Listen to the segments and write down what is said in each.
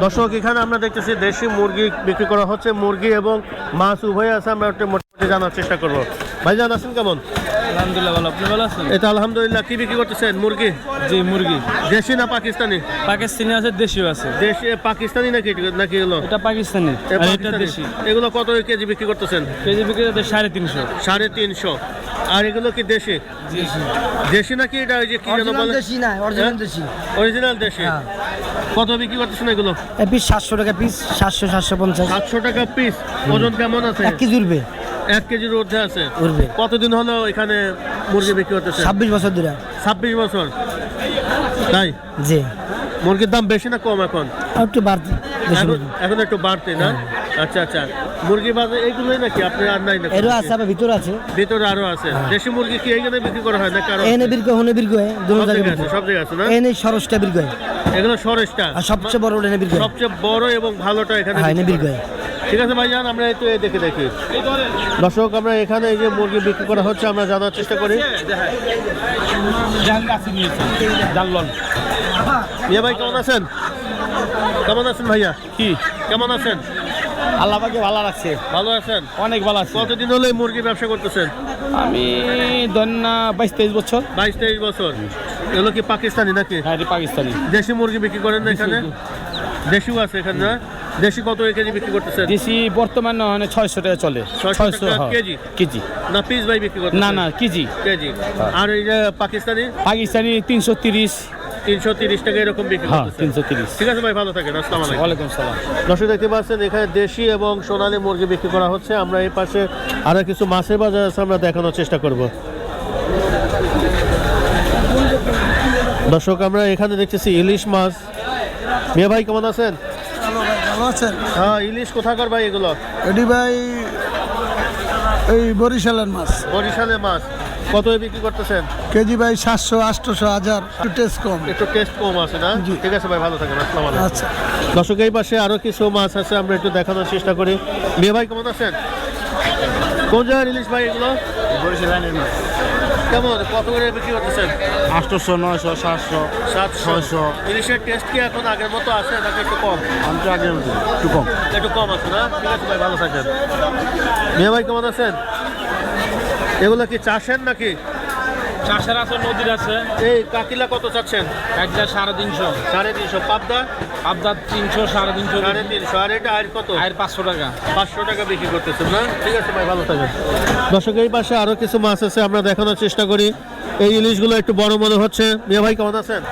দর্শক এখানে আমরা দেখতেছি দেশি মুরগি বিক্রি করা হচ্ছে, মুরগি এবং মাছ উভয় আছে। আমরা একটু মোটামুটি জানার চেষ্টা করবো। ভাইজান আছেন কেমন? আলহামদুলিল্লাহ ভালো, আপনি ভালো আছেন? এটা আলহামদুলিল্লাহ। কি বিক্রি করতেছেন? মুরগি? জি মুরগি দেশি না পাকিস্তানি? পাকিস্তানি আছে, দেশিও আছে। দেশি পাকিস্তানি নাকি নাকি এগুলো? এটা পাকিস্তানি এ আর এটা পাকিস্তানি। দেশি। এগুলো কত কেজি বিক্রি করতেছেন? কেজি বিক্রি করতে 350। 350। আর এগুলো কি দেশি? দেশি নাকি এটা ওই যে কি যেন বলে? দেশি না, অরিজিনাল দেশি। অরিজিনাল দেশি। কত বিক্রি করতেছেন এগুলো? পিস 700 টাকা পিস, 700 750। 700 টাকা পিস। ওজন কেমন আছে? 1 কেজি উঠবে। 1 কেজির ঊর্ধ্বে আছে। উঠবে। কতদিন হলো এখানে মুরগি বিক্রি করতেছেন? 26 বছর ধরে। 26 বছর। তাই জি। মুরগির দাম বেশি না কম এখন? আর একটু বাড়তি। এখন একটু বাড়তি না? আচ্ছা আচ্ছা। মুরগি বাজার এইগুলোই নাকি আপনি আর নাই নাকি? এরও আছে, আবার ভিতরে আছে। ভিতরে আরো আছে। দেশি মুরগি কি এইখানে বিক্রি করা হয় না কারো? এনে বিরগো, হনে বিরগো, দুটো সব জায়গায় জায়গায় আছে, বিরগো। সব জায়গায় আছে না? এনে সরসটা বিরগো। এগুলো সরেশটা আর সবচেয়ে বড় এনে বিরগো। সবচেয়ে বড় এবং ভালোটা এখানে হ্যাঁ, এনে বিক্রি বিরগো। করে। ঠিক আছে ভাইজান, আমরা একটু এই দেখে দেখি। দর্শক আমরা এখানে এই যে মুরগি বিক্রি করা হচ্ছে আমরা জানার চেষ্টা করি। ইয়ে ভাই কেমন আছেন? কেমন আছেন ভাইয়া? কি কেমন আছেন? আল্লাহ পাকে ভালো রাখছে, ভালো আছেন? অনেক ভালো আছে। কতদিন হলো এই মুরগি ব্যবসা করতেছেন? আমি ধন্যা 22-23 বছর। 22-23 বছর। এগুলো কি পাকিস্তানি নাকি? হ্যাঁ এটা পাকিস্তানি। দেশি মুরগি বিক্রি করেন না এখানে? দেশিও আছে এখানে না? দেশি কত কেজি বিক্রি করতেছেন? দেশি বর্তমানে 600 টাকা চলে। 600 টাকা হ্যাঁ। কেজি? কেজি না পিস ভাই বিক্রি করতেছেন? না না কেজি। কেজি। আর এই যে পাকিস্তানি? পাকিস্তানি 330। 330 টাকা এরকম বিক্রি হ্যাঁ করতেছেন? 330। ঠিক আছে ভাই, ভালো থাকেন। আসসালামু আলাইকুম। ওয়ালাইকুম সালাম। দর্শক দেখতে পাচ্ছেন এখানে দেশি এবং সোনালী মুরগি বিক্রি করা হচ্ছে। আমরা এই পাশে আরো কিছু মাছের বাজার আছে, আমরা দেখানোর চেষ্টা করব। দর্শক আমরা এখানে দেখতেছি ইলিশ মাছ। মিয়া ভাই কেমন আছেন? ভালো আছেন? হ্যাঁ, ইলিশ কোথাকার ভাই এগুলো? এডি ভাই এই বরিশালের মাছ। বরিশালের মাছ। কত বিক্রি করতেছেন? কেজি ভাই 700 800 1000। একটু টেস্ট কম। একটু টেস্ট কম আছে না? জি। ঠিক আছে ভাই, ভালো থাকেন। আসসালামু আলাইকুম। আচ্ছা। দর্শক এই পাশে আরো কিছু মাছ আছে, আমরা একটু দেখানোর চেষ্টা করি। মিয়া ভাই কেমন আছেন? কোন জায়গার ইলিশ ভাই এগুলো? বরিশালের মাছ কেমন কত করে বিক্রি করতেছেন? 800 900 700 700। ইলিশের টেস্ট কি এখন আগের মতো আছে নাকি একটু কম? আমি আগে একটু কম। একটু কম আছে না? ঠিক আছে ভাই, ভালো থাকেন। মিয়া ভাই কেমন আছেন? এগুলো কি চাষের নাকি? চাষের আছে, নদীর আছে। এই কাকিলা কত চাচ্ছেন? একটা 350। 350। পাবদা? আবদার 300 350। 350। আর এটা আর কত? আর 500 টাকা। 500 টাকা বিক্রি করতেছেন না? ঠিক আছে ভাই, ভালো থাকেন। দর্শক এই পাশে আরো কিছু মাছ আছে, আমরা দেখানোর চেষ্টা করি। এই ইলিশগুলো একটু বড় মনে হচ্ছে। মিয়া ভাই কেমন আছেন?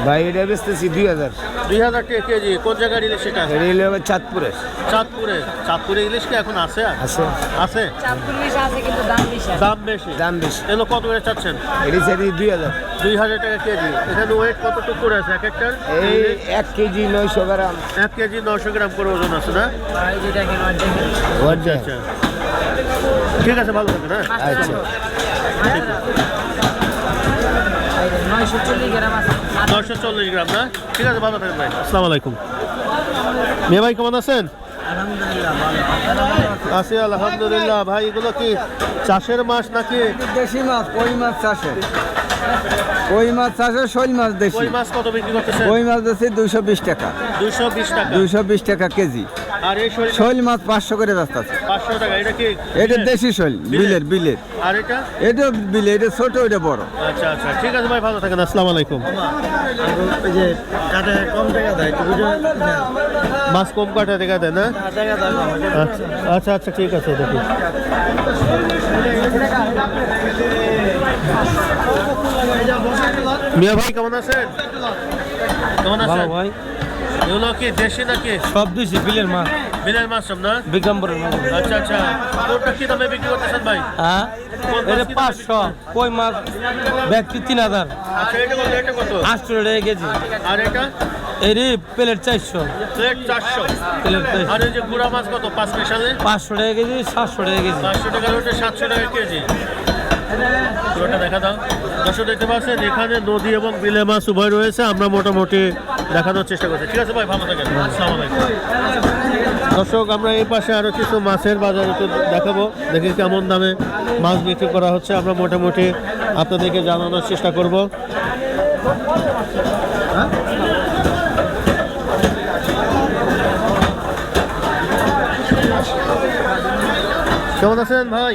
ভাই এটা বেচতেছি 2000। 2000 টাকা কেজি। কোন জায়গার ইলিশ এটা? রেলে চাঁদপুরে। চাঁদপুরে। চাঁদপুরে ইলিশ কি এখন আছে? আছে আছে। চাঁদপুর ইলিশ আছে কিন্তু দাম বেশি। দাম বেশি। দাম বেশি। এগুলো কত করে চাচ্ছেন? এটি চাইছি 2000। 2000 টাকা কেজি। এখানে ওয়েট কতটুকু করে আছে এক একটার? এই 1 কেজি 900 গ্রাম। 1 কেজি 900 গ্রাম করে ওজন আছে না? আচ্ছা আচ্ছা, ঠিক আছে, ভালো থাকেন। হ্যাঁ আচ্ছা। 940 গ্রাম আছে। 940 গ্রাম না? ঠিক আছে, ভালো থাকেন ভাই। আসসালামু আলাইকুম। মেয়ে ভাই কেমন আছেন? আছি আলহামদুলিল্লাহ। ভাই এগুলো কি চাষের মাছ নাকি? দেশি মাছ, কই মাছ চাষে। কই মাছ চাষে, শৈল মাছ দেশি। কই মাছ কত বিক্রি করতেছেন? কই মাছ দেশি 220 টাকা। 220 টাকা। 220 টাকা কেজি। আর এই শৈল শৈল মাছ 500 করে যাচ্ছে। 500 টাকা। এটা কি? এটা দেশি শৈল, বিলের বিলের। আর এটা? এটা বিলে, এটা ছোট, এটা বড়। আচ্ছা আচ্ছা, ঠিক আছে ভাই, ভালো থাকেন। আসসালামু আলাইকুম। এই যে কাটে কম টাকা দেয়, একটু মাছ কম কাটা দেখা দেয় না? টাকা দেয়। আচ্ছা আচ্ছা, ঠিক আছে দেখি। মিয়া ভাই কেমন আছেন? কেমন আছেন ভাই এগুলো কি দেশি নাকি? সব দিছি বিলের মাছ, বিলের মাছ সব না? বিক্রমপুরের মাছ। আচ্ছা আচ্ছা, কোনটা কি দামে বিক্রি করতেছেন ভাই? হ্যাঁ কোন মাছ এটা কি দামে 500। কই মাছ ব্যক্তি 3000। আচ্ছা, এটা কত? এটা কত? 800 টাকা কেজি। আর এটা? এর প্লেট 400। প্লেট 400। প্লেট আর এই যে গুড়া মাছ কত? 5 মিশালে 500 টাকা কেজি, 700 টাকা কেজি। 500 টাকা ওটা 700 টাকা কেজি। পুরোটা দেখা দাও। দর্শক দেখতে পাচ্ছেন এখানে নদী এবং বিলে মাছ উভয় রয়েছে, আমরা মোটামুটি দেখানোর চেষ্টা করছি। ঠিক আছে ভাই, ভালো থাকেন। আসসালামু আলাইকুম। দর্শক আমরা এই পাশে আরো কিছু মাছের বাজার একটু দেখাবো, দেখি কেমন দামে মাছ বিক্রি করা হচ্ছে, আমরা মোটামুটি আপনাদেরকে জানানোর চেষ্টা করব। কেমন আছেন ভাই?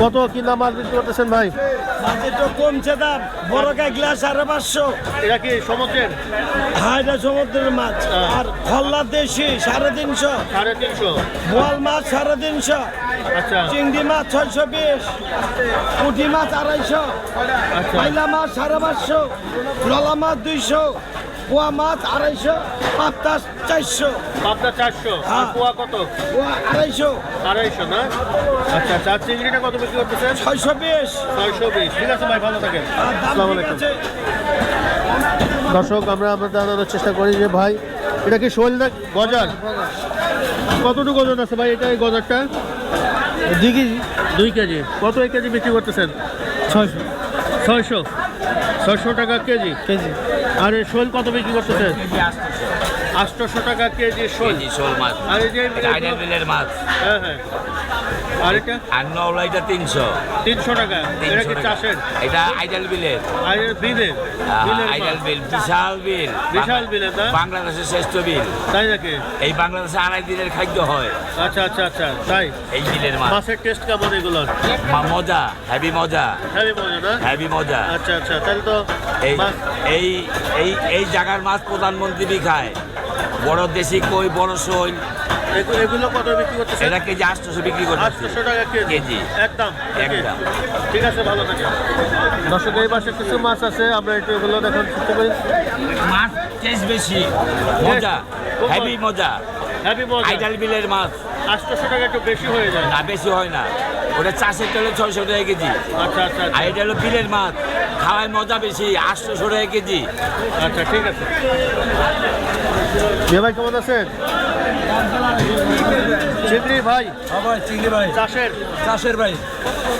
কত কি দাম মাছ বিক্রি করতেছেন ভাই? একটু কমছে দাম, বড় কাইকলা 550। এটা কি সমুদ্রের? হ্যাঁ, এটা সমুদ্রের মাছ। আর খল্লা দেশি 350, 350। বোয়াল মাছ 350, আচ্ছা চিংড়ি মাছ 620, পুঁটি মাছ 250, আচ্ছা পাইলা মাছ 550, ললা মাছ 200, পোয়া মাছ 250, পাবদা 400, পাবদা 400 আর পোয়া কত? পোয়া 250, 250 না? আচ্ছা আচ্ছা আর চিংড়িটা কত বিক্রি করতেছেন? 620। 620। ঠিক আছে ভাই, ভালো থাকেন। আর দাম আসসালামু ঠিক আলাইকুম। আছে। দর্শক আমরা জানানোর চেষ্টা করি যে ভাই এটা কি শোল না গজার? কতটুকু ওজন আছে ভাই এটা, এই গজারটা? 2 কেজি 2 কেজি। কত এই কেজি বিক্রি করতেছেন? 600 600। 600 টাকা কেজি। কেজি। আর এই শোল কত বিক্রি করতেছেন? 800 টাকা কেজি শোল। শোল মাছ আর এই যে আইডাল বিলের মাছ হ্যাঁ হ্যাঁ আর এটা আর নওলাইটা 300 300 টাকা। এটা কি চাষের? এটা আইডাল বিলের আর এর বিলের? বিলের আইডাল মাছ। বিল বিশাল বিল বিশাল বিলের না? বাংলাদেশের শ্রেষ্ঠ বিল। তাই নাকি? এই বাংলাদেশে 2.5 দিনের খাদ্য হয় আচ্ছা আচ্ছা আচ্ছা তাই। এই বিলের মাছ। মাছের টেস্ট কেমন এগুলোর? মজা, হেভি মজা, হ্যাঁ মজা না? হেভি মজা। আচ্ছা আচ্ছা তাহলে তো এই মাছ এই এই এই জায়গার মাছ প্রধানমন্ত্রী খায়। বড় দেশি কই, বড় শৈল, এগুলো কত বিক্রি করতেছে? এটা কেজি 800 বিক্রি করতেছে। 800 টাকা কেজি। কেজি। একদম একদম। ঠিক আছে, ভালো থাকে। দর্শক এই পাশে কিছু মাছ আছে, আমরা একটু এগুলো দেখার চেষ্টা করি। মাছ টেস্ট বেশি, মজা, খুব হেভি মজা। হ্যাপি মজা। আইডাল বিলের মাছ 800 টাকা একটু বেশি হয়ে যায়। না, বেশি হয় না। ওটা চাষের তেলে 600 টাকা কেজি। আচ্ছা আচ্ছা আর এটা হলো বিলের মাছ, খাওয়ায় মজা বেশি, 800 টাকা কেজি। আচ্ছা ঠিক আছে। ভাই কেমন আছেন? চিংড়ি ভাই ভাই চিংড়ি ভাই চাষের চাষের ভাই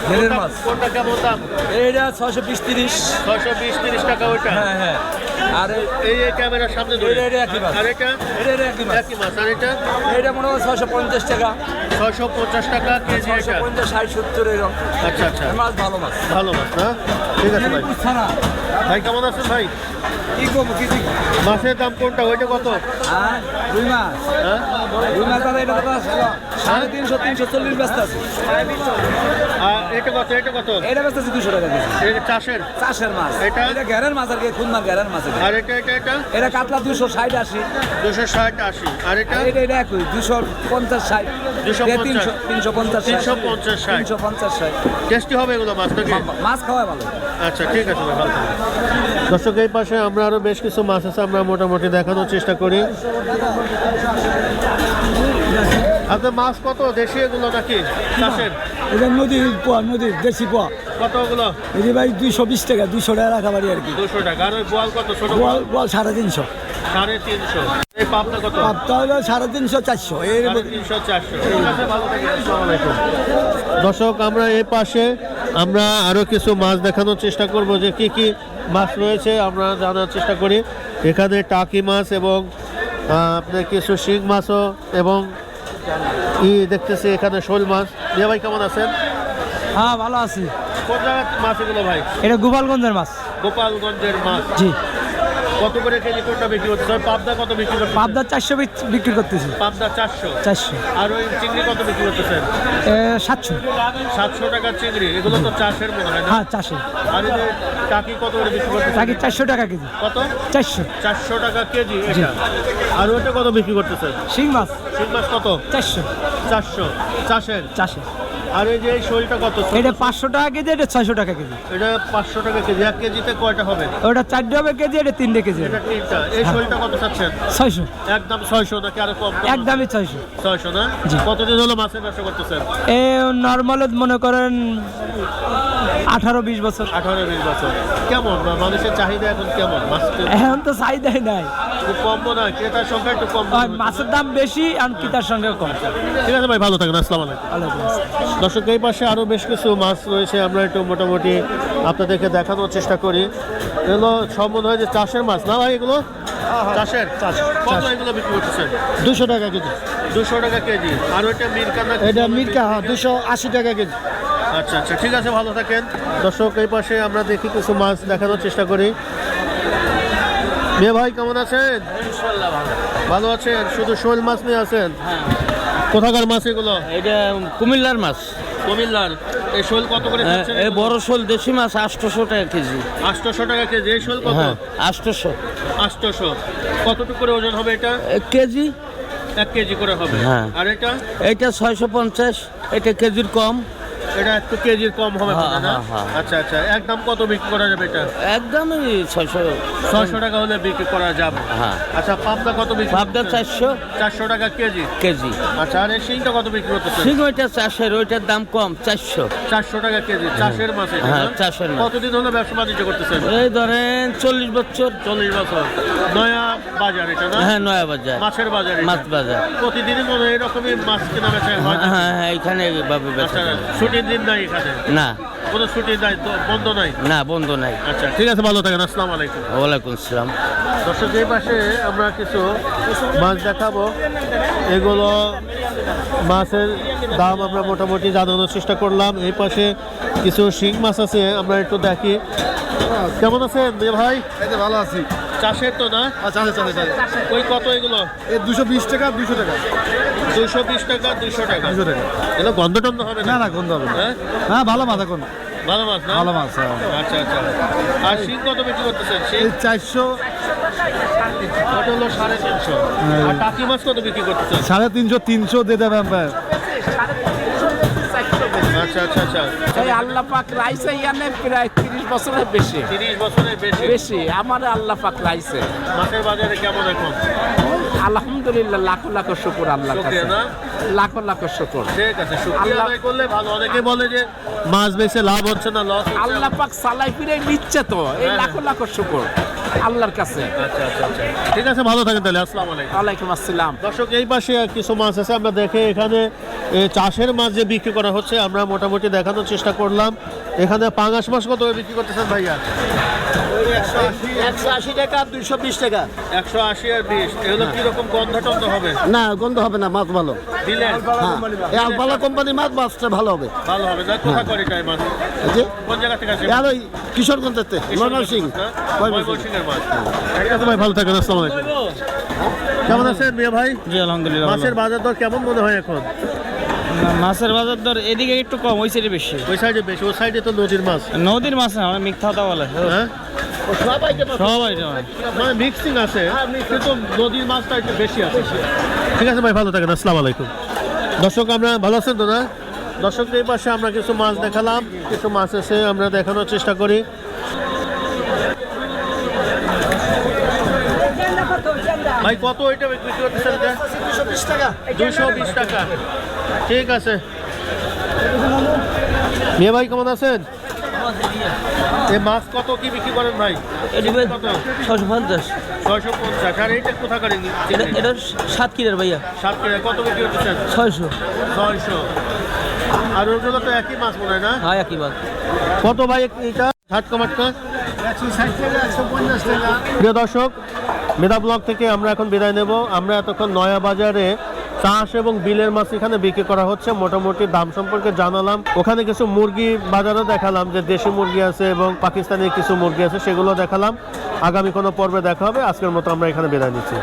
ঘেরের মাছ। কোনটা কেমন দাম? এইটা 620-30। 620-30 টাকা ওইটা। হ্যাঁ হ্যাঁ। আর এই এই ক্যামেরার সামনে ধরে। এটা একই মাছ। আর এটা এটা একই মাছ। একই মাছ। আর এটা এইটা মনে হয় 650 টাকা, 650 টাকা কেজি এটা। 650, 60, 70 এরকম। আচ্ছা আচ্ছা এই মাছ ভালো মাছ। ভালো মাছ না? ঠিক আছে ভাই। ছানা ভাই কেমন আছেন ভাই? কি করবো কি ঠিক। মাছের দাম কোনটা, ওইটা কত? হ্যাঁ, রুই মাছ। হ্যাঁ রুই মাছ দাদা এটা তো 350, 340 ব্যস্ত আছে। আর এটা কত, এটা কত? এটা ব্যস্ত আছে 200 টাকা কেজি। এটা চাষের। চাষের মাছ। এটা? এটা ঘেরের মাছ আর কি, খুলনা ঘেরের মাছ এটা। আর এটা এটা এটা এটা কাতলা 260, 80। 260-80। আর এটা এটা এটা একই 250, 60। 250, 350, 350, 60। 350, 60। টেস্টি হবে এগুলো মাছ নাকি? মাছ খাওয়া ভালো। আচ্ছা ঠিক আছে ভাই, ভালো থাকবেন। দর্শক এই পাশে আমরা আরো বেশ কিছু মাছ আছে, আমরা মোটামুটি দেখানোর চেষ্টা করি। আপনার মাছ কত, দেশি এগুলো নাকি চাষের? এটা নদীর পোয়া, নদীর দেশি পোয়া। কত ওগুলো? এই ভাই 220 টাকা, 200 টাকা রাখা বাড়ি আর কি। 200 টাকা। আর ওই বোয়াল কত, ছোট বোয়াল বোয়াল 350। 350। এই পাবনা কত? পাবদা হলো 350, 400 এর 350, 400। ঠিক আছে, ভালো থাকেন। আসসালামু আলাইকুম। দর্শক আমরা এই পাশে আমরা আরো কিছু মাছ দেখানোর চেষ্টা করব, যে কি কি মাছ রয়েছে আমরা জানার চেষ্টা করি। এখানে টাকি মাছ এবং আপনার কিছু শিং মাছও এবং দেখতেছি এখানে শোল মাছ। দিয়া ভাই কেমন আছেন? হ্যাঁ ভালো আছি। কোন জায়গার মাছ এগুলো ভাই? এটা গোপালগঞ্জের মাছ। গোপালগঞ্জের মাছ। জি। কত করে কেজি কোনটা বিক্রি করতেছে? ওই পাবদা কত বিক্রি করতেছে? পাবদা 400 বিক্রি করতেছি। পাবদা 400। 400। আর ওই চিংড়ি কত বিক্রি করতেছেন? 700। 700 টাকার চিংড়ি। এগুলো তো চাষের মনে হয় না? হ্যাঁ চাষে। আর এই যে টাকি কত করে বিক্রি করতেছে? টাকি 400 টাকা কেজি। কত? 400। 400 টাকা কেজি এটা। আর ওইটা কত বিক্রি করতেছেন? শিং মাছ শিং মাছ কত? 400। 400 চাষের। চাষে। আর এই যে এই শোলটা কত? এটা 500 টাকা কেজি, এটা 600 টাকা কেজি। এটা 500 টাকা কেজি। 1 কেজিতে কয়টা হবে? ওটা 4 হবে কেজি, এটা 3 কেজি। এটা তিনটা। এই শোলটা কত চাচ্ছেন? 600। একদম 600 নাকি আরো কম? একদমই 600। 600 না? জি। কতদিন হলো মাছের ব্যবসা করতেছেন? এ নর্মালে মনে করেন 18-20 বছর। 18-20 বছর। কেমন মানুষের চাহিদা এখন কেমন? মাছ এখন তো চাহিদাই নাই। খুব কম না, ক্রেতার সংখ্যা একটু কম। আর মাছের দাম বেশি আর কিতার সঙ্গে কম। ঠিক আছে ভাই, ভালো থাকেন। আসসালামু আলাইকুম। আলাইকুম আসসালাম। দর্শক এই পাশে আরো বেশ কিছু মাছ রয়েছে, আমরা একটু মোটামুটি আপনাদেরকে দেখানোর চেষ্টা করি। এগুলো সব মনে হয় যে চাষের মাছ না ভাই? এগুলো চাষের। কত এগুলো বিক্রি করতেছেন? 200 টাকা কেজি। 200 টাকা কেজি। আর ওইটা মিরকা না? এটা মিরকা, হ্যাঁ 280 টাকা কেজি। আচ্ছা আচ্ছা ঠিক আছে, ভালো থাকেন। দর্শক এই পাশে আমরা দেখি কিছু মাছ দেখানোর চেষ্টা করি। ভাই কেমন আছেন? ভালো আছেন? শুধু শোল মাছ নিয়ে আছেন? কোথাকার মাছ এগুলো? এটা কুমিল্লার মাছ। কুমিল্লার। এই শোল কত করে যাচ্ছেন? এই বড় শোল দেশি মাছ 800 টাকা কেজি। 800 টাকা কেজি। এই শোল কত? 800। 800। কতটুকু করে ওজন হবে এটা? 1 কেজি। 1 কেজি করে হবে। হ্যাঁ। আর এটা? এটা 650, এটা কেজির কম। এটা একটু কেজির কম হবে হ্যাঁ, মনে হয় না? হ্যাঁ, হ্যাঁ। আচ্ছা আচ্ছা, একদম কত বিক্রি করা যাবে এটা? একদমই 600। 600 টাকা হলে বিক্রি করা যাবে। হ্যাঁ। আচ্ছা, পাবদা কত বিক্রি? পাবদা 400 400 টাকা কেজি। কেজি। আচ্ছা, আর এই শিংটা কত বিক্রি করতেছে? ঠিক ওইটা 400, ওইটার দাম কম 400। 400 টাকা কেজি। চাষের মাছ এটা হ্যাঁ, না? চাষের মাছ। কতদিন হলো ব্যবসা বাণিজ্য করতেছেন? এই ধরেন 40 বছর। 40 বছর। নয়া বাজার এটা না? হ্যাঁ, নয়া বাজার, মাছের বাজার এটা। মাছ বাজার। প্রতিদিনই মনে হয় এরকমই মাছ কেনা বেচা হয় না? হ্যাঁ হ্যাঁ, এখানে এইভাবে বেচা আচ্ছা, যায়। ছুটির দিন নাই এখানে? না কোনো ছুটি নাই তো, বন্ধ নাই? না, বন্ধ নাই। আচ্ছা, ঠিক আছে, ভালো থাকেন। আসসালামু আলাইকুম। ওয়ালাইকুম আসসালাম। দর্শক, এই পাশে আমরা কিছু মাছ দেখাবো। এগুলো মাছের দাম আমরা মোটামুটি জানানোর চেষ্টা করলাম। এই পাশে কিছু শিং মাছ আছে, আমরা একটু দেখি। কেমন আছেন ভাই? এই যে ভালো আছি। চাষের তো না? চাষে চাষে চাষে ওই কত এগুলো? এই 220 টাকা 200 টাকা 220 টাকা 200 টাকা। 200 টাকা। এগুলো গন্ধ টন্ধ হবে না না? না, গন্ধ হবে না। হ্যাঁ, হ্যাঁ, ভালো মাছ এখন। ভালো মাছ না? ভালো মাছ, হ্যাঁ। আচ্ছা আচ্ছা। আর শিং কত বিক্রি করতেছেন? শিং এই 400, ওটা হলো 350। আর টাকি মাছ কত বিক্রি করতেছেন? 350, 300 দিয়ে দেবেন ভাই। আচ্ছা আচ্ছা আচ্ছা। এই আল্লাহ পাক রাইছে ইয়ানে প্রায় 30 বছরের বেশি 30 বছরের বেশি। বেশি আমার আল্লাহ পাক রাইছে। মাছের বাজারে কেমন এখন? আলহামদুলিল্লাহ, লাখো লাখো শুকর আল্লাহর কাছে, শুকরিয়া না? লাখো লাখো শুকর। ঠিক আছে, শুকরিয়া আল্লাহ- আদায় করলে ভালো। অনেকে বলে যে মাছ বেচে লাভ হচ্ছে না, লস হচ্ছে। আল্লাহ পাক সালাই ফিরে নিচ্ছে তো, এই হ্যাঁ, লাখো লাখো শুকর আল্লাহর কাছে। আচ্ছা আচ্ছা আচ্ছা, ঠিক আছে, ভালো থাকেন তাহলে। আসসালামু আলাইকুম। ওয়ালাইকুম আসসালাম। দর্শক, এই পাশে কিছু মাছ আছে, আমরা দেখে এখানে চাষের মাছ যে বিক্রি করা হচ্ছে আমরা মোটামুটি দেখানোর চেষ্টা করলাম। এখানে পাঙাশ মাছ কত করে বিক্রি করতেছেন ভাইয়া? 180 টাকা 220 টাকা। 180 আর 20। এগুলো কিরকম গন্ধ টন্ধ হবে? না, গন্ধ হবে না, মাছ ভালো। দিলে এই আলপালা কোম্পানি মাছটা ভালো হবে। ভালো হবে না? কোথা করে এটা এই মাছ? এই যে কোন জায়গা থেকে আসে? আর ওই কিশোরগঞ্জেতে ময়মনসিংহ। ময়মনসিংহের মাছ। ঠিক আছে ভাই, ভালো থাকেন। আসসালামু আলাইকুম। কেমন আছেন মিয়া ভাই? জি আলহামদুলিল্লাহ। মাছের বাজার দর কেমন মনে হয় এখন? মাছের বাজার দর এদিকে একটু কম, ওই সাইডে বেশি। ওই সাইডে বেশি, ওই সাইডে তো নদীর মাছ। নদীর মাছ না, মিথ্যা কথা বলে হ্যাঁ, সবাই। মানে মিক্সিং আছে, কিন্তু নদীর মাছটা একটু বেশি আছে। ঠিক আছে ভাই, ভালো থাকেন। আসসালামু আলাইকুম। দর্শক, আমরা ভালো আছেন তো না? দর্শক, এই পাশে আমরা কিছু মাছ দেখালাম, কিছু মাছ আছে আমরা দেখানোর চেষ্টা করি। ভাই কত এটা বিক্রি করতেছেন? 220 টাকা। 220 টাকা। ঠিক আছে। মেয়ে ভাই কেমন আছেন? এই মাছ কত কি বিক্রি করেন ভাই? কত? 650। 650। আর এইটা কোথাকার? এটা 7 কিলোর ভাইয়া। 7 কেজি। কত বিক্রি করতেছেন? 600। 600। আর ওগুলো তো একই মাছ মনে হয় না? হ্যাঁ, একই মাছ। কত ভাই এটা? ঝাটকা মাটকা 160 টাকা 150 টাকা। প্রিয় দর্শক, মেধা ব্লগ থেকে আমরা এখন বিদায় নেব। আমরা এতক্ষণ নয়া বাজারে চাষ এবং বিলের মাছ এখানে বিক্রি করা হচ্ছে, মোটামুটি দাম সম্পর্কে জানালাম। ওখানে কিছু মুরগি বাজারও দেখালাম, যে দেশি মুরগি আছে এবং পাকিস্তানি কিছু মুরগি আছে, সেগুলো দেখালাম। আগামী কোনো পর্বে দেখা হবে। আজকের মতো আমরা এখানে বিদায় নিচ্ছি।